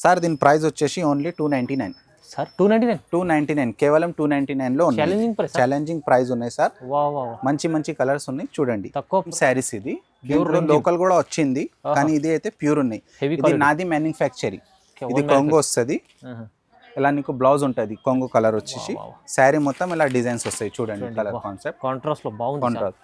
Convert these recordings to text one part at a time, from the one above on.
Sir దీని price వచ్చేసి only 299 sir 299 కేవలం 299 లో ఛాలెంజింగ్ ప్రైస్ ఛాలెంజింగ్ ప్రైస్ ఉన్నాయి సార్. వావ్ వావ్ మంచి మంచి కలర్స్ ఉన్నాయి చూడండి. తక్కువ శారీస్ ఇది ప్యూర్ లోకల్ కూడా వచ్చింది కానీ ఇది అయితే ప్యూర్ ఉన్నాయి. ఇది నాది మ్యానుఫ్యాక్చరింగ్. ఇది కొంగు వస్తుంది. ఇలా నీకు బ్లౌజ్ ఉంటుంది కొంగు కలర్ వచ్చేసి శారీ మొత్తం ఇలా డిజైన్స్ వస్తాయి చూడండి. కలర్ కాన్సెప్ట్ కాంట్రాస్ట్ లో బాగుంది. కాంట్రాస్ట్.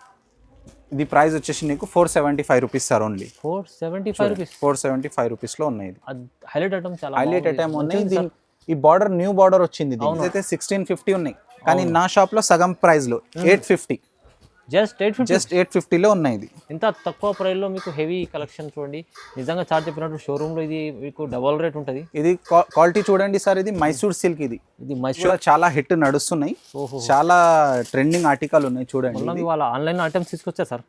ఇది ప్రైస్ వచ్చేసి నీకు 475 rupees sir. Only 475 rupees. 475 rupees లో ఉన్నాయి. ఇది హైలైట్ ఐటమ్ చాలా హైలైట్ ఐటమ్ ఉన్నాయి. ఈ బార్డర్ న్యూ బార్డర్ వచ్చింది. అయితే 1650 ఉన్నాయి కానీ నా షాప్ లో సగం ప్రైస్ లో 850. జస్ట్ 850 లో ఉన్నాయి. ఇది ఇంత తక్కువ ప్రైస్ లో మీకు హెవీ కలెక్షన్ చూడండి. నిజంగా చార్జ్ చెప్పినట్టు షోరూమ్ లో ఇది మీకు డబుల్ రేట్ ఉంటుంది. ఇది క్వాలిటీ చూడండి సార్. ఇది మైసూర్ సిల్క్. ఇది మైసూర్ చాలా హిట్ నడుస్తున్నాయి. చాలా ట్రెండింగ్ ఆర్టికల్ ఉన్నాయి చూడండి. వాళ్ళ ఆన్లైన్ ఐటమ్స్ తీసుకొచ్చారు సార్.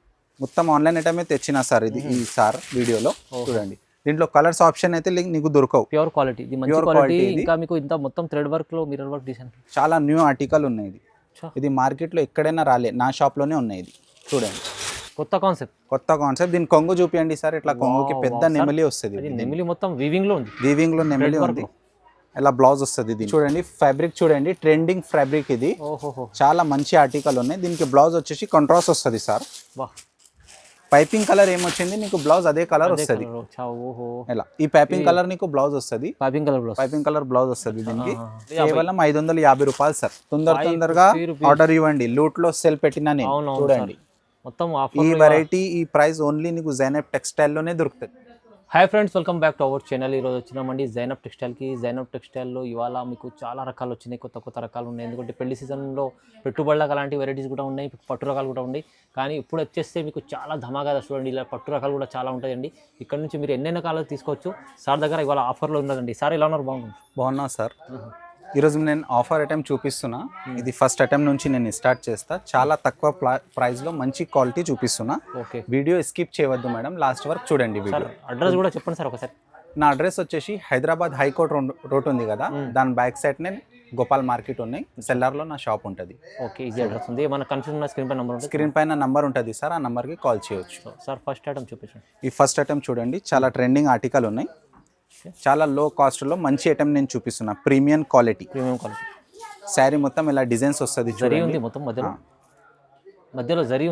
మొత్తం ఆన్లైన్ ఐటమే తెచ్చినా సార్. ఇది ఈ సార్ వీడియోలో చూడండి. దీంట్లో కలర్స్ ఆప్షన్ అయితే నీకు దొరకవు. Pure quality. ఇది మంచి క్వాలిటీ. ఇంకా మీకు ఇంత మొత్తం థ్రెడ్ వర్క్ లో మిర్రర్ వర్క్ డిజైన్ చాలా న్యూ ఆర్టికల్ ఉన్నాయి. ఇది మార్కెట్ లో ఎక్కడైనా రాలే, నా షాప్ లోనే ఉన్నాయి. ఇది చూడండి. కొత్త కాన్సెప్ట్. దీని కొంగు చూపియండి సార్. ఇట్లా కొంగుకి పెద్ద నెమలి వస్తుంది. నెమలి మొత్తం వీవింగ్ లో ఉంది. వీవింగ్ లో నెమలి ఉంది. ఇలా బ్లౌజ్ వస్తుంది. ఇది చూడండి. ఫ్యాబ్రిక్ చూడండి. ట్రెండింగ్ ఫ్యాబ్రిక్ ఇది. చాలా మంచి ఆర్టికల్ ఉన్నాయి. దీనికి బ్లౌజ్ వచ్చేసి కాంట్రాస్ట్ వస్తుంది సార్. పైపింగ్ కలర్ ఏమొచ్చింది నీకు బ్లౌజ్ అదే కలర్ వస్తుంది. ఇలా ఈ పైపింగ్ కలర్ నీకు బ్లౌజ్ వస్తుంది. పైపింగ్ కలర్ బ్లౌజ్ వస్తుంది. దీనికి కేవలం 550 రూపాయలు సార్. తొందరగా ఆర్డర్ ఇవ్వండి. లూట్ లో సెల్ పెట్టినా నేను చూడండి. మొత్తం ఈ వెరైటీ ఈ ప్రైస్ ఓన్లీ నీకు జైనబ్ టెక్స్టైల్ లోనే దొరుకుతుంది. Hi friends, welcome back to our channel. ఈరోజు వచ్చినామండి జైనబ్ టెక్స్టైల్కి. జైనబ్ టెక్స్టైల్లో ఇవాళ మీకు చాలా రకాలు వచ్చినాయి. కొత్త రకాలు ఉన్నాయి. ఎందుకంటే పెళ్లి సీజన్లో పెట్టుబడులకు అలాంటి వెరైటీస్ కూడా ఉన్నాయి. పట్టు రకాలు కూడా ఉన్నాయి. కానీ ఇప్పుడు వచ్చేస్తే మీకు చాలా ధమాగా చూడండి. ఇలా పట్టు రకాలు కూడా చాలా ఉంటాయండి. ఇక్కడ నుంచి మీరు ఎన్నెన్న కాలాలు తీసుకోవచ్చు. సార్ దగ్గర ఇవాళ ఆఫర్లో ఉన్నదండి. సార్ ఎలా ఉన్నారు? బాగున్నా సార్. ఈరోజు నేను ఆఫర్ ఐటెం చూపిస్తున్నా. ఇది ఫస్ట్ ఐటెం నుంచి నేను స్టార్ట్ చేస్తా. చాలా తక్కువ ప్రైస్ లో మంచి క్వాలిటీ చూపిస్తున్నా. వీడియో స్కిప్ చేయవద్దు మేడం, లాస్ట్ వరకు చూడండి. వీడియో అడ్రస్ కూడా చెప్పండి సార్ ఒకసారి. నా అడ్రస్ వచ్చేసి హైదరాబాద్ హైకోర్ట్ రోడ్ ఉంది కదా, దాని బ్యాక్ సైడ్ నే గోపాల్ మార్కెట్ ఉన్నాయి. సెల్లార్ లో నా షాప్ ఉంటుంది. ఓకే, ఈజీ అడ్రస్ ఉంది. మన కన్ఫ్యూజన్ స్క్రీన్ పైన నంబర్ ఉంటుంది. స్క్రీన్ పైన నంబర్ ఉంటుంది సార్. ఆ నంబర్ కి కాల్ చేయొచ్చు. సార్ ఫస్ట్ ఐటమ్ చూపించండి. ఈ ఫస్ట్ ఐటమ్ చూడండి. చాలా ట్రెండింగ్ ఆర్టికల్ ఉన్నాయి. చాలా లో కాస్ట్ లో మంచి ఐటమ్ నేను చూపిస్తున్నా. ప్రీమియం క్వాలిటీ శారీ మొత్తం ఇలా డిజైన్స్ వస్తుంది. మొత్తం మధ్యలో జరీ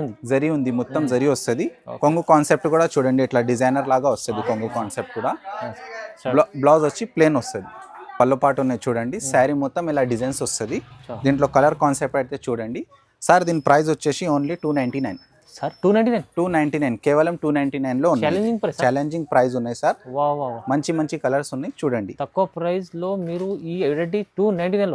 ఉంది. మొత్తం జరీ వస్తుంది. కొంగు కాన్సెప్ట్ కూడా చూడండి. ఇట్లా డిజైనర్ లాగా వస్తుంది కొంగు కాన్సెప్ట్ కూడా. బ్లౌజ్ వచ్చి ప్లేన్ వస్తుంది. పళ్ళు పాటు ఉన్నాయి చూడండి. శారీ మొత్తం ఇలా డిజైన్స్ వస్తుంది. దీంట్లో కలర్ కాన్సెప్ట్ అయితే చూడండి సార్. దీని ప్రైస్ వచ్చేసి ఓన్లీ 299 సార్. 299 కేవలం 299 లో ఛాలెంజింగ్ ప్రైస్ ఉన్నాయి సార్. మంచి కలర్స్ ఉన్నాయి చూడండి. తక్కువ ప్రైస్ లో మీరు ఈ వెరైటీ 299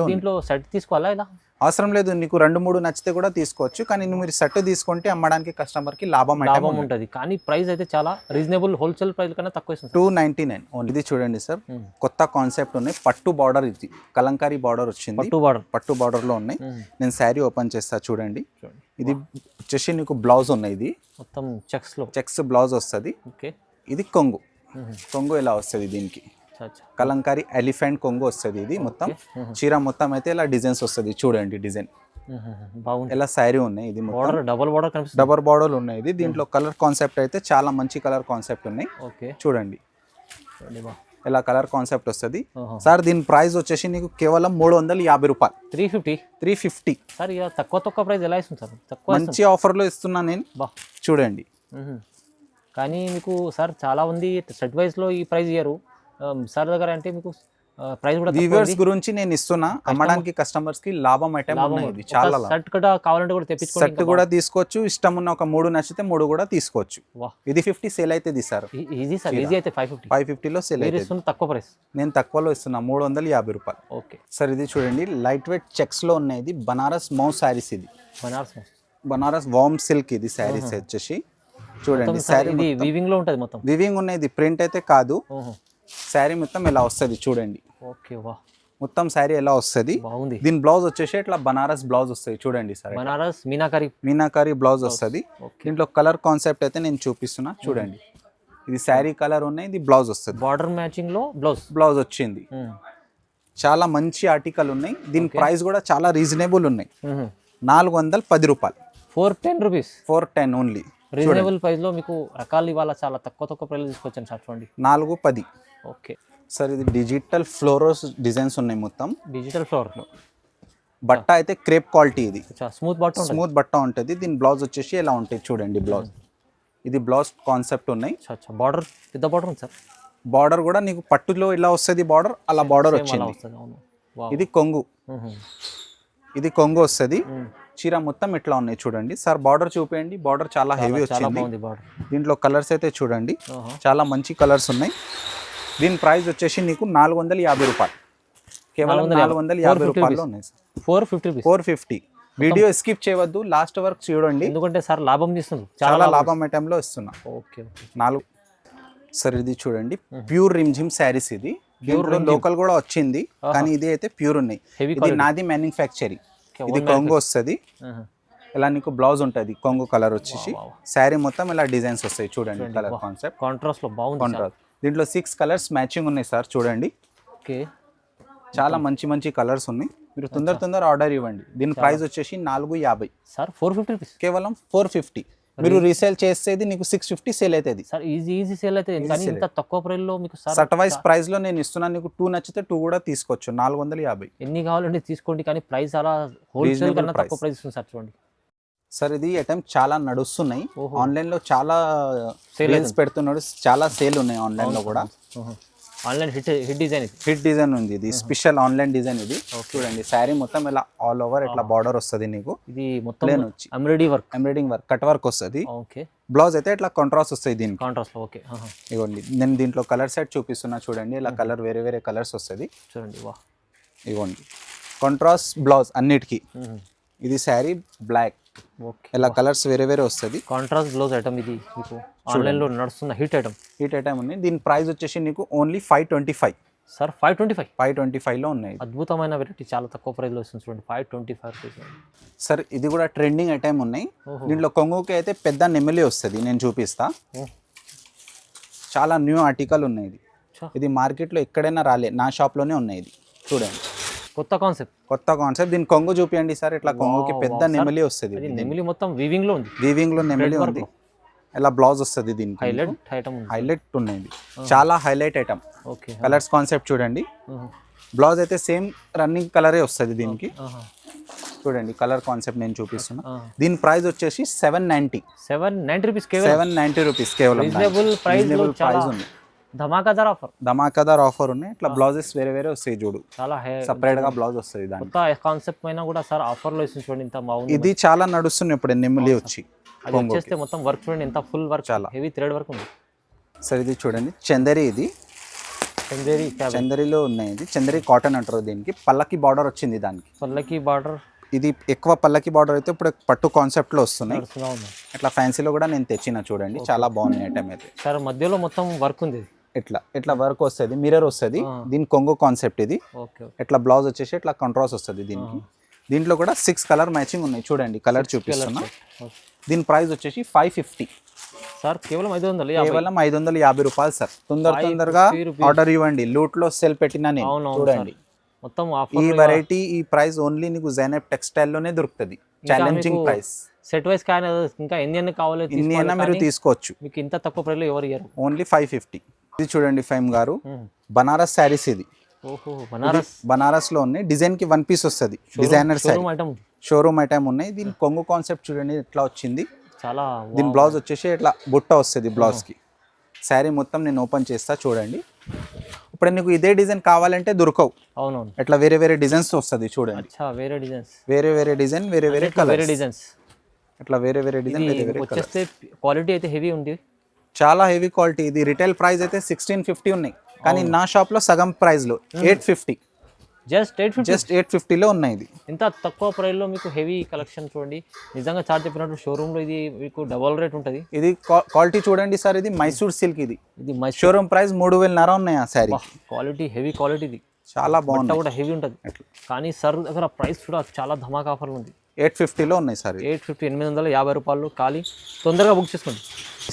లో దీంట్లో సెట్ తీసుకోవాలా? ఇలా అవసరం లేదు. నీకు 2-3 నచ్చితే కూడా తీసుకోవచ్చు. కానీ మీరు సెట్ తీసుకుంటే అమ్మడానికి కస్టమర్ కి లాభం ఉంటుంది. కానీ ప్రైస్ అయితే చాలా రీజనబుల్. హోల్సేల్ ప్రైస్ కన్నా తక్కువ ఇస్తుంది. 299 ఇది చూడండి సార్. కొత్త కాన్సెప్ట్ ఉన్నాయి. పట్టు బార్డర్. ఇది కలంకారీ బార్డర్ వచ్చింది. పట్టు బార్డర్ లో ఉన్నాయి. నేను శారీ ఓపెన్ చేస్తా చూడండి. ఇది వచ్చేసి నీకు బ్లౌజ్ ఉన్నాయి. ఇది మొత్తం చెక్స్ బ్లౌజ్ వస్తుంది. ఇది కొంగు ఇలా వస్తుంది. దీనికి కలంకారీ ఎలిఫెంట్ కొంగు వస్తుంది. ఇది మొత్తం చీర మొత్తం అయితే ఇలా డిజైన్స్ వస్తుంది చూడండి. డిజైన్ ఇలా శారీ ఉన్నాయి. ఇది డబల్ బార్డర్ ఉన్నాయి. ఇది దీంట్లో కలర్ కాన్సెప్ట్ అయితే చాలా మంచి కలర్ కాన్సెప్ట్ ఉన్నాయి చూడండి. ఇలా కలర్ కాన్సెప్ట్ వస్తుంది సార్. దీని ప్రైస్ వచ్చేసి నీకు కేవలం 350 రూపాయలు. 350 సార్. తక్కువ ప్రైస్ ఎలా ఇస్తుంది సార్? మంచి ఆఫర్ లో ఇస్తున్నా నేను చూడండి. కానీ మీకు సార్ చాలా ఉంది సెట్ వైజ్ లో ఈ ప్రైస్ ఇయ్యరు సార్ దగ్గర. అంటే మీకు ప్రైస్ కూడా వ్యూవర్స్ గురించి నేను ఇస్తున్నా. అమ్మడానికి కస్టమర్స్ కి లాభం ఐటమ్ ఉన్నాయి. ఇది చాలా సెట్ కూడా కావాలంటే కూడా తెప్పించుకోవచ్చు. సెట్ కూడా తీసుకోవచ్చు. ఇష్టం ఉన్న ఒక 3 నచ్చితే 3 కూడా తీసుకోవచ్చు. ఇది 50 సేల్ అయితే సార్. Easy sir. ఈజీ అయితే 550 లో సేల్ అయితే తక్కువ ప్రైస్. నేను తక్కువలో ఇస్తున్నా 350 రూపాయలు. Okay sir. ఇది చూడండి. లైట్ వెయిట్ చెక్స్ లో ఉన్నాయి. ఇది బనారస్ మౌ శారీస్. ఇది బనారస్ వామ్ సిల్క్. ఇది శారీస్ వచ్చేసి చూడండి. శారీ వీవింగ్ లో ఉంటుంది. మొత్తం వీవింగ్ ఉన్నాయి. ఇది ప్రింట్ అయితే కాదు. శారీ మొత్తం ఇలా వస్తుంది చూడండి. ఓకే వా. మొత్తం శారీ ఎలా వస్తుంది. దీని బ్లౌజ్ వచ్చేసి ఇట్లా బనారస్ బ్లౌజ్ వస్తుంది చూడండి సార్. బనారస్ మీనాకారి బ్లౌజ్ వస్తుంది. దీంట్లో కలర్ కాన్సెప్ట్ అయితే నేను చూపిస్తున్నా చూడండి. ఇది శారీ కలర్ ఉన్నాయి. ఇది బ్లౌజ్ వస్తుంది. బార్డర్ మ్యాచింగ్ లో బ్లౌజ్ వచ్చింది. చాలా మంచి ఆర్టికల్ ఉన్నాయి. దీని ప్రైస్ కూడా చాలా రీజనబుల్ ఉన్నాయి. 410 రూపాయలు. 410 ఓన్లీ. రీజనబుల్ ప్రైస్ లో మీకు రకాలు ఇవాళ చాలా తక్కువ ప్రైస్ తీసుకొచ్చాను సార్. చూడండి 410. ఓకే. సార్ ఇది డిజిటల్ ఫ్లోరోస్ డిజైన్స్ ఉన్నాయి మొత్తం. డిజిటల్ ఫ్లోర్, బట్ట అయితే క్రేప్ క్వాలిటీ, ఇది స్మూత్ బట్ట, స్మూత్ బట్ట ఉంటుంది. దీని బ్లౌజ్ వచ్చేసి ఎలా ఉంటుంది చూడండి. బ్లౌజ్ ఇది బ్లౌజ్ కాన్సెప్ట్ ఉన్నాయి. బార్డర్ పెద్ద బార్డర్ ఉంది సార్. బార్డర్ కూడా నీకు పట్టులో ఇలా వస్తుంది బార్డర్, అలా బార్డర్ వచ్చింది. ఇది కొంగు, ఇది కొంగు వస్తుంది. చీర మొత్తం ఇట్లా ఉన్నాయి చూడండి. సార్ బార్డర్ చూపేయండి. బార్డర్ చాలా హెవీ వచ్చింది. దీంట్లో కలర్స్ అయితే చూడండి, చాలా మంచి కలర్స్ ఉన్నాయి. దీని ప్రైస్ వచ్చేసి నీకు 450 రూపాయలు, కేవలం 450 రూపాయలు ఉన్నాయి సార్. 450. వీడియో స్కిప్ చేయవద్దు, లాస్ట్ వరకు చూడండి, ఎందుకంటే సార్ లాభం తీస్తుంది, చాలా లాభం ఐటెంలో ఇస్తున్నా. ఓకే. 4 సార్ ఇది చూడండి, ప్యూర్ రిమ్జిమ్ శారీస్. ఇది దీంట్లో లోకల్ కూడా వచ్చింది, కానీ ఇది అయితే ప్యూర్ ఉన్నాయి. ఇది నాది మ్యానుఫ్యాక్చరింగ్. ఇది కొంగు వస్తుంది. ఇలా నీకు బ్లౌజ్ ఉంటుంది, కొంగు కలర్ వచ్చేసి. శారీ మొత్తం ఇలా డిజైన్స్ వస్తాయి చూడండి. కలర్ కాన్సెప్ట్ కాంట్రాస్ట్ లో బాగుంది. కాంట్రాస్ట్. దీంట్లో 6 కలర్స్ మ్యాచింగ్ ఉన్నాయి సార్ చూడండి. ఓకే, చాలా మంచి మంచి కలర్స్ ఉన్నాయి. మీరు తొందర ఆర్డర్ ఇవ్వండి. దీని ప్రైస్ వచ్చేసి 450 సార్. 450 రూపీస్, కేవలం 450. మీరు రీసేల్ చేసేది నీకు 650 సేల్ అవుతుంది సార్. ఈజీ సేల్ అయితే, కానీ ఇంత తక్కువ ప్రైస్ లో మీకు సర్ట్ వైస్ ప్రైస్ లో నేను ఇస్తున్నాను. నీకు 2 నచ్చితే 2 కూడా తీసుకోవచ్చు. 450. ఎన్ని కావాలంటే తీసుకోండి, కానీ ప్రైస్ అలా హోల్సేల్ కన్నా తక్కువ ప్రైస్ ఇస్తుంది సార్. చూడండి సార్, ఇది ఐటమ్ చాలా నడుస్తున్నాయి ఆన్లైన్ లో, చాలా పెడుతున్నాడు, చాలా సేల్ ఉన్నాయి ఆన్లైన్ లో కూడా. Online hit design, hit design ఉంది. ఇది స్పెషల్ ఆన్లైన్ డిజైన్. ఇది చూడండి, శారీ మొత్తం ఇలా ఆల్ ఓవర్ ఇట్లా బార్డర్ వస్తుంది నీకు. ఇది మొత్తం వచ్చి ఎంబ్రాయిడింగ్ వర్క్, కట్ వర్క్ వస్తుంది. ఓకే. బ్లౌజ్ అయితే ఇట్లా కాంట్రాస్ట్ వస్తాయి దీనికి. కాంట్రాస్ట్. ఓకే. ఇగోండి, నేను దీంట్లో కలర్ సెట్ చూపిస్తున్నా చూడండి. ఇలా కలర్ వేరే కలర్స్ వస్తుంది చూడండి. వా, ఇగోండి కాంట్రాస్ట్ బ్లౌజ్ అన్నిటికీ. ఇది శారీ బ్లాక్, ఇలా కలర్స్ వేరే వస్తుంది. కాంట్రాస్ట్ బ్లౌజ్ ఐటమ్ ఇది మీకు ఆన్లైన్ లో నడుస్తున్న హిట్ ఐటమ్ ఉంది. దీని ప్రైస్ వచ్చేసి నీకు ఓన్లీ 525 సార్. 525 లో ఉన్నాయి. అద్భుతమైన వెరైటీ, చాలా తక్కువ ప్రైస్ లో వస్తుంది చూడండి. 525 రూపీస్ సార్. ఇది కూడా ట్రెండింగ్ ఐటమ్ ఉన్నాయి. దీంట్లో కొంగుకి అయితే పెద్ద నెమలి వస్తుంది, నేను చూపిస్తా. చాలా న్యూ ఆర్టికల్ ఉన్నాయి. ఇది మార్కెట్లో ఎక్కడైనా రాలే, నా షాప్ లోనే ఉన్నాయి. ఇది చూడండి, కొత్త కాన్సెప్ట్. దీని కొంగు చూపియండి సార్. ఇట్లా కొంగుకి పెద్ద నెమలి వస్తుంది. నెమలి మొత్తం వీవింగ్ లో ఉంది. నెమలి ఉంది. ఇలా బ్లౌజ్ వస్తుంది. దీనికి హైలైట్ ఉన్నాయి. చాలా హైలైట్ ఐటమ్. కలర్స్ కాన్సెప్ట్ చూడండి. బ్లౌజ్ అయితే సేమ్ రన్నింగ్ కలరే వస్తుంది దీనికి. చూడండి కలర్ కాన్సెప్ట్ నేను చూపిస్తున్నా. దీని ప్రైస్ వచ్చేసి 790 రూపీస్, 790 రూపీస్ కేవలం. రీజనబుల్ ప్రైస్ ఉంది. ధమాకాదార్ ఆఫర్ ఉన్నాయి. ఇట్లా బ్లౌజెస్ వేరే వస్తాయి చూడు, చాలా సెపరేట్ గా బ్లౌజ్ వస్తుంది. దానికి కాన్సెప్ట్ పైన కూడా సార్ ఆఫర్ లో ఇస్తుంది చూడండి, ఇంత బాగుంది. ఇది చాలా నడుస్తుంది ఇప్పుడు, నెమ్మలి వచ్చి అది వచ్చేస్తే మొత్తం వర్క్ చూడండి, ఎంత ఫుల్ వర్క్, చాలా హెవీ థ్రెడ్ వర్క్ ఉంది. సార్ ఇది చూడండి, చందేరి. ఇది చందేరిలో ఉన్నాయి. ఇది చందేరి కాటన్ అంటారు దీనికి. పల్లకి బార్డర్ వచ్చింది దానికి. పల్లకి బార్డర్, ఇది ఎక్కువ పల్లకి బార్డర్ అయితే ఇప్పుడు పట్టు కాన్సెప్ట్ లో వస్తున్నాయి. ఇట్లా ఫ్యాన్సీలో కూడా నేను తెచ్చిన చూడండి, చాలా బాగున్నాయి ఐటమ్ అయితే. సార్ మధ్యలో మొత్తం వర్క్ ఉంది. ఇట్లా వర్క్ వస్తుంది, మిర్రర్ వస్తుంది. దీని కొంగు కాన్సెప్ట్ ఇది. ఇట్లా బ్లౌజ్ వచ్చేసి ఇట్లా కాంట్రాస్ట్ వస్తుంది దీనికి. దీంట్లో కూడా 6 కలర్ మ్యాచింగ్ ఉన్నాయి చూడండి. కలర్ చూపిస్తున్నా. దీని ప్రైస్ వచ్చేసి 550 సార్. కేవలం 550 రూపాయలు సార్. తొందరగా ఆర్డర్ ఇవ్వండి. లూట్ లో సెల్ పెట్టినా నేను చూడండి. మొత్తం ఈ వెరైటీ, ఈ ప్రైస్ ఓన్లీ నీకు జైనబ్ టెక్స్టైల్ లోనే దొరుకుతుంది. Challenging price. సెట్ వైస్ కానీ ఇంకా ఎన్ని కావాలి మీరు తీసుకోవచ్చు. మీకు ఇంత తక్కువ ప్రైస్ లో ఎవరు ఇయ్యరు. ఓన్లీ 550. ఇది చూడండి ఫైమ్ గారు, బనారస్ శారీస్. ఇది బనారస్ లో ఉన్నాయి. డిజైన్ కి 1 పీస్ వస్తుంది. డిజైనర్ షోరూమ్ ఐటమ్ ఉన్నాయి. దీని కొంగు కాన్సెప్ట్ చూడండి ఎట్లా వచ్చింది. చాలా. దీని బ్లౌజ్ వచ్చేసి ఇట్లా బుట్ట వస్తుంది బ్లౌజ్ కి. శారీ మొత్తం నేను ఓపెన్ చేస్తా చూడండి. ఇప్పుడు నీకు ఇదే డిజైన్ కావాలంటే దొరకవు. అవునవును. ఇట్లా వేరే డిజైన్స్ వస్తుంది చూడండి. వేరే డిజైన్స్, వేరే డిజైన్, వేరే కలర్ డిజైన్స్. ఇట్లా వేరే డిజైన్, వచ్చేస్తే క్వాలిటీ అయితే హెవీ ఉంది, చాలా హెవీ క్వాలిటీ. ఇది రిటైల్ ప్రైస్ అయితే 1650 ఉన్నాయి, కానీ నా షాప్ లో సగం ప్రైస్ లో 850. జస్ట్ 850 లో ఉన్నాయి. ఇది ఇంత తక్కువ ప్రైస్ లో మీకు హెవీ కలెక్షన్ చూడండి. నిజంగా చార్జ్ చెప్పినట్టు షోరూమ్ లో ఇది మీకు డబల్ రేట్ ఉంటుంది. ఇది క్వాలిటీ చూడండి సార్. ఇది మైసూర్ సిల్క్. ఇది షోరూమ్ ప్రైస్ 3000 ఉన్నాయి ఆ శారీ. క్వాలిటీ హెవీ క్వాలిటీ, ఇది చాలా బాగుంది, కూడా హెవీ ఉంటుంది. కానీ సార్ దగ్గర ప్రైస్ కూడా చాలా ధమాకా ఆఫర్లు ఉంది. 850 లో ఉన్నాయి సార్. 850 రూపాయలు. ఖాళీ తొందరగా బుక్ చేసుకోండి.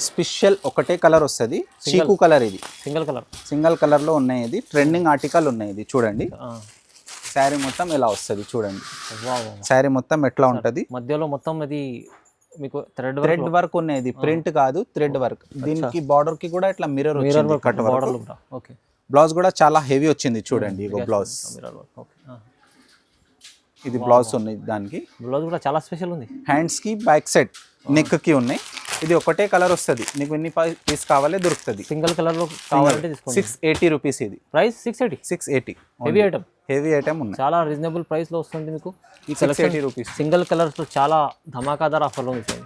స్పెషల్ ఒకటే కలర్ వస్తుంది, చీకు కలర్. ఇది సింగిల్ కలర్ లో ఉన్నాయి. ఇది ట్రెండింగ్ ఆర్టికల్ ఉన్నాయి. ఇది చూడండి, శారీ మొత్తం ఇలా వస్తుంది చూడండి. శారీ మొత్తం ఎట్లా ఉంటది, మధ్యలో మొత్తం ఇది మీకు థ్రెడ్ వర్క్ ఉన్నాయి. ఇది ప్రింట్ కాదు, థ్రెడ్ వర్క్. దీనికి బార్డర్ కి కూడా ఇట్లా mirror cut border. Okay. Blouse కూడా చాలా హెవీ వచ్చింది చూడండి ఇగో బ్లౌజ్. ఇది బ్లౌజ్ ఉంది దానికి. బ్లౌజ్ కూడా చాలా స్పెషల్ ఉంది. హ్యాండ్స్ కి బ్యాక్ సైడ్ నెక్ కి ఉన్నాయి. ఇది ఒకటే కలర్ వస్తుంది, నీకు ఎన్ని పీస్ కావాలో దొరుకుతుంది. సింగిల్ కలర్ లో కావాలంటే తీసుకోండి. 680 రూపీస్ ఇది price. 680 heavy item. Heavy item ఉన్నాయి. చాలా రీజనబుల్ ప్రైస్ లో వస్తుంది మీకు ఈ 680 రూపీస్. సింగిల్ కలర్స్ లో చాలా ధమాకాదార్ ఆఫర్ లో ఉంది.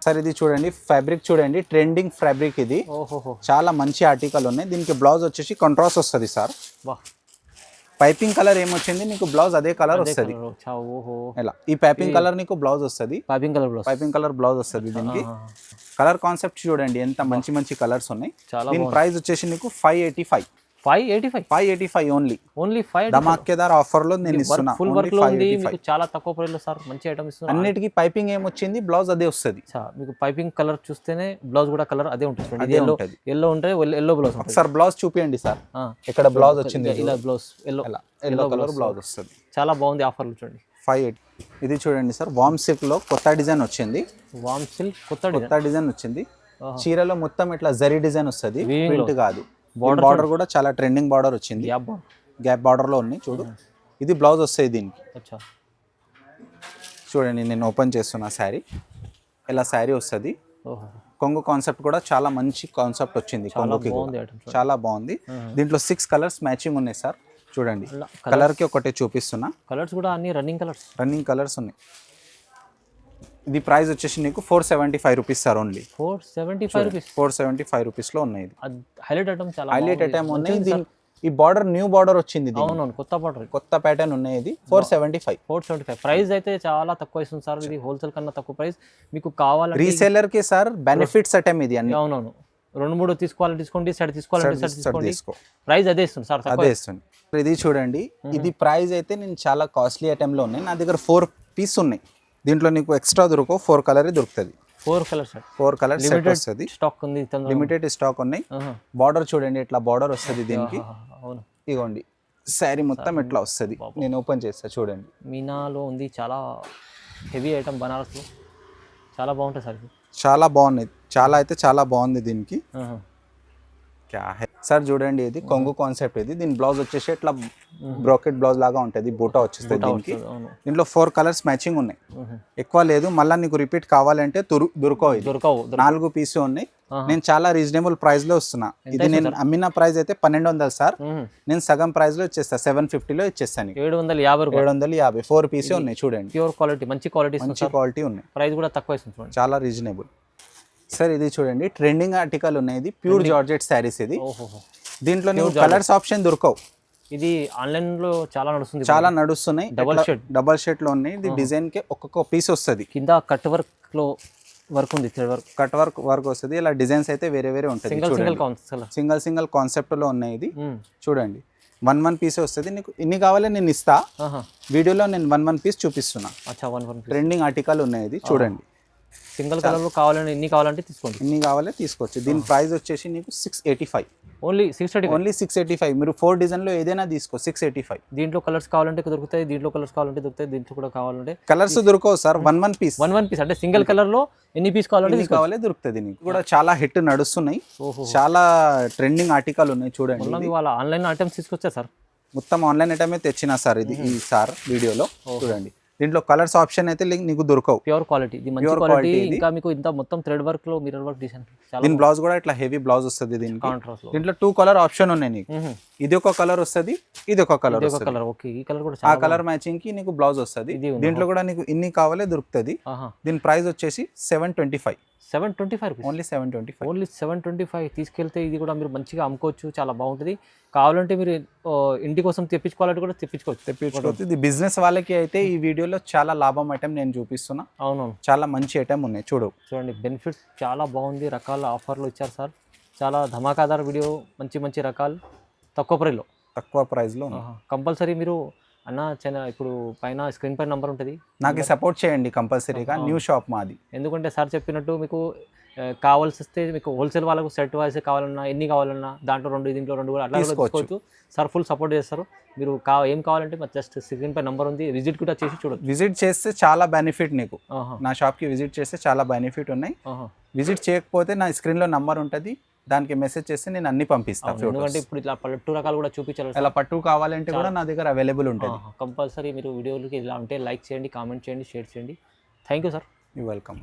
సార్ ఇది చూడండి ఫ్యాబ్రిక్ చూడండి, ట్రెండింగ్ ఫ్యాబ్రిక్ ఇది. చాలా మంచి ఆర్టికల్ ఉన్నాయి. దీనికి బ్లౌజ్ వచ్చేసి కాంట్రాస్ట్ వస్తుంది సార్. పైపింగ్ కలర్ ఏమొచ్చింది నీకు బ్లౌజ్ అదే కలర్ వస్తుంది. ఇలా ఈ పైపింగ్ కలర్ నీకు బ్లౌజ్ వస్తుంది. పైపింగ్ కలర్ బ్లౌజ్ వస్తుంది. దీనికి కలర్ కాన్సెప్ట్ చూడండి ఎంత మంచి మంచి కలర్స్ ఉన్నాయి. దీని ప్రైస్ వచ్చేసి నీకు 585 ఓన్లీ 5 ధమాకేదార్ ఆఫర్ లో నేను ఇస్తున్నా. ఫుల్ వర్క్ లో ఉంది మీకు, చాలా తక్కువ ప్రైస్ లో సార్ మంచి ఐటమ్ ఇస్తున్నా. అన్నిటికీ పైపింగ్ ఏమొచ్చింది బ్లౌజ్ అదే వస్తుంది. మీకు పైపింగ్ కలర్ చూస్తేనే బ్లౌజ్ కూడా కలర్ అదే ఉంటుంది. ఇది ఎల్లో ఉంటే ఎల్లో బ్లౌజ్. ఒకసారి బ్లౌజ్ చూపియండి సార్, ఇక్కడ బ్లౌజ్ వచ్చింది. ఇలా బ్లౌజ్ ఎల్లో కలర్ బ్లౌజ్ వస్తుంది. చాలా బాగుంది ఆఫర్ చూడండి. 580. ఇది చూడండి సార్ వామ్ సిల్క్ లో కొత్త డిజైన్ వచ్చింది. వామ్ సిల్క్ కొత్త డిజైన్ వచ్చింది. చీరలో మొత్తం ఇట్లా జరీ డిజైన్ వస్తుంది, ప్రింట్ కాదు. బార్డర్ కూడా చాలా ట్రెండింగ్ బార్డర్ వచ్చింది. గ్యాప్ బార్డర్ లో ఉన్నాయి చూడు. ఇది బ్లౌజ్ వస్తాయి దీనికి. చూడండి నేను ఓపెన్ చేస్తున్నా శారీ. ఇలా శారీ వస్తుంది. కొంగు కాన్సెప్ట్ కూడా చాలా మంచి కాన్సెప్ట్ వచ్చింది. కొంగుకి చాలా బాగుంది. దీంట్లో 6 కలర్స్ మ్యాచింగ్ ఉన్నాయి సార్. చూడండి కలర్ కి ఒకటే చూపిస్తున్నా. కలర్స్ కూడా అన్ని రన్నింగ్ కలర్స్ ఉన్నాయి. ఇది ప్రైస్ వచ్చేసి నీకు 475 రూపీస్ సార్. ఓన్లీ 475 రూపీస్ లో ఉన్నాయి. హైలైట్ ఐటమ్ ఉన్నాయి. ఈ బార్డర్ న్యూ బార్డర్ వచ్చింది. కొత్త ప్యాటర్న్ ఉన్నాయి. ఇది 475 ప్రైస్ అయితే చాలా తక్కువ ఇస్తుంది సార్. ఇది హోల్సేల్ కన్నా తక్కువ ప్రైస్. మీకు కావాలంటే రీసేలర్ కి సార్ బెనిఫిట్స్ ఐటమ్ ఇది అన్ని. అవునవును, 2-3 తీసుకోవాలంటే తీసుకోండి, సెట్ తీసుకోవాలంటే సెట్ తీసుకోండి. ప్రైస్ అదే ఇస్తుంది సార్, అదే ఇస్తుంది. ఇది చూడండి, ఇది ప్రైస్ అయితే నేను చాలా కాస్ట్లీ ఐటమ్ లో ఉన్నాయి. నా దగ్గర 4 పీస్ ఉన్నాయి. దీంట్లో నీకు ఎక్స్ట్రా దొరకవు, 4 కలర్ దొరుకుతుంది. 4 కలర్ సెట్ వస్తుంది. స్టాక్ ఉంది, లిమిటెడ్ స్టాక్ ఉన్నాయి. బార్డర్ చూడండి ఇట్లా బార్డర్ వస్తుంది దీనికి. ఇగోండి శారీ మొత్తం ఎట్లా వస్తుంది. నేను ఓపెన్ చేస్తా చూడండి. మీనాలో ఉంది, చాలా హెవీ ఐటమ్. బనారస్ లో చాలా బాగుంటుంది సార్. చాలా బాగున్నాయి, చాలా అయితే చాలా బాగుంది దీనికి. సార్ చూడండి ఇది కొంగు కాన్సెప్ట్. ఇది దీని బ్లౌజ్ వచ్చేసి ఇట్లా బ్రోకెట్ బ్లౌజ్ లాగా ఉంటుంది. బూటా వచ్చేస్తుంది దీనికి. దీంట్లో 4 కలర్స్ మ్యాచింగ్ ఉన్నాయి. ఎక్కువ లేదు, మళ్ళీ నీకు రిపీట్ కావాలంటే దొరకవు. 4 పీస్ ఉన్నాయి. నేను చాలా రీజనబుల్ ప్రైస్ లో వస్తున్నా. ఇది నేను అమ్మిన ప్రైస్ అయితే 1200 సార్. నేను సగం ప్రైస్ లో ఇచ్చేస్తా, 750 లో ఇచ్చేస్తాను. 750 4 పీసే ఉన్నాయి చూడండి. ప్యూర్ క్వాలిటీ, మంచి క్వాలిటీ ఉన్నాయి. ప్రైస్ కూడా తక్కువ ఇస్తుంది, చాలా రీజనబుల్. సార్ ఇది చూడండి ట్రెండింగ్ ఆర్టికల్ ఉన్నాయి. ఇది ప్యూర్ జార్జెట్ శారీస్. ఇది దీంట్లో నీకు కలర్స్ ఆప్షన్ దొరకవు. ఇది ఆన్లైన్ లో చాలా నడుస్తున్నాయి. డబల్ షేడ్ లో ఉన్నాయి. ఇది డిజైన్ కి ఒక్కొక్క పీస్ వస్తుంది. కింద కట్ వర్క్ లో వర్క్ ఉంది, కట్ వర్క్ వస్తుంది. ఇలా డిజైన్స్ అయితే వేరే ఉంటుంది. సింగిల్ కాన్సెప్ట్ లో ఉన్నాయి. ఇది చూడండి 1 పీస్ వస్తుంది. నీకు ఇన్ని కావాలో నేను ఇస్తా. వీడియోలో నేను 1 పీస్ చూపిస్తున్నా. ట్రెండింగ్ ఆర్టికల్ ఉన్నాయి. ఇది చూడండి. సింగిల్ కలర్ లో కావాలంటే ఎన్ని కావాలంటే తీసుకోండి. ఎన్ని కావాలో తీసుకోవచ్చు. దీని ప్రైస్ వచ్చేసి నీకు 685. ఓన్లీ 685. మీరు 4 డిజైన్ లో ఏదైనా తీసుకో. 685. దీంట్లో కలర్స్ కావాలంటే దొరుకుతాయి, దీంట్లో కలర్స్ కావాలంటే దొరుకుతాయి, దీంట్లో కూడా కావాలంటే కలర్స్ దొరకవు సార్. 1 పీస్ అంటే సింగిల్ కలర్ లో ఎన్ని పీస్ కావాలో దొరుకుతుంది. నీకు కూడా చాలా హిట్ నడుస్తున్నాయి. చాలా ట్రెండింగ్ ఆర్టికల్ ఉన్నాయి చూడండి. వాళ్ళ ఆన్లైన్ ఐటమ్స్ తీసుకొచ్చారు సార్. మొత్తం ఆన్లైన్ ఐటమే తెచ్చినా సార్. ఇది ఈ సార్ వీడియోలో చూడండి. దీంట్లో కలర్స్ ఆప్షన్ అయితే నీకు దొరకవు. ప్యూర్ క్వాలిటీ, మంచి క్వాలిటీ. ఇంకా మీకు ఇంత మొత్తం థ్రెడ్ వర్క్ లో మిర్రర్ వర్క్ డిజైన్. దీని బ్లౌజ్ కూడా ఇట్లా హెవీ బ్లౌజ్ వస్తుంది. దీంట్లో 2 కలర్ ఆప్షన్ ఉన్నాయి నీకు. ఇది ఒక కలర్ వస్తుంది, ఇది ఒక కలర్ వస్తుంది. ఆ కలర్ మ్యాచింగ్ కి నీకు బ్లౌజ్ వస్తుంది. దీంట్లో కూడా నీకు ఇన్ని కావాలే దొరుకుతుంది. దీని ప్రైస్ వచ్చేసి 725. ఓన్లీ 725 తీసుకెళ్తే ఇది కూడా మీరు మంచిగా అమ్ముకోవచ్చు. చాలా బాగుంటుంది. కావాలంటే మీరు ఇంటి కోసం తెప్పించుకోవాలంటే కూడా తెప్పించుకోవచ్చు. ఇది బిజినెస్ వాళ్ళకి అయితే ఈ వీడియోలో చాలా లాభం ఐటమ్ నేను చూపిస్తున్నా. అవునవును, చాలా మంచి ఐటమ్ ఉన్నాయి. చూడండి బెనిఫిట్స్ చాలా బాగుంది. రకాల ఆఫర్లు ఇచ్చారు సార్. చాలా ధమాకాదార్ వీడియో. మంచి రకాలు తక్కువ ప్రైస్ లో కంపల్సరీ మీరు ఇప్పుడు పైన స్క్రీన్ పైన నంబర్ ఉంటుంది, నాకు సపోర్ట్ చేయండి కంపల్సరీగా. న్యూ షాప్ మాది. ఎందుకంటే సార్ చెప్పినట్టు మీకు కావాల్సి వస్తే మీకు హోల్సేల్ వాళ్ళకు సెట్ వైజ్ కావాలన్నా, ఎన్ని కావాలన్నా దాంట్లో 2 దీంట్లో 2 కూడా అట్లా తీసుకోవచ్చు. సార్ ఫుల్ సపోర్ట్ చేస్తారు. మీరు ఏం కావాలంటే జస్ట్ స్క్రీన్ పై నంబర్ ఉంది, విజిట్ కూడా చేసి చూడదు. విజిట్ చేస్తే చాలా బెనిఫిట్ నీకు. నా షాప్కి విజిట్ చేస్తే చాలా బెనిఫిట్ ఉన్నాయి. విజిట్ చేయకపోతే నా స్క్రీన్లో నంబర్ ఉంటుంది, దానికి మెసేజ్ చేస్తే నేను అన్ని పంపిస్తాను. ఎందుకంటే ఇప్పుడు ఇట్లా పట్టు రకాలు కూడా చూపించాలి. అలా పట్టు కావాలంటే కూడా నా దగ్గర అవైలబుల్ ఉంటుంది. కంపల్సరీ మీరు వీడియోలకి ఇలా ఉంటే లైక్ చేయండి, కామెంట్ చేయండి, షేర్ చేయండి. Thank you sir. You welcome.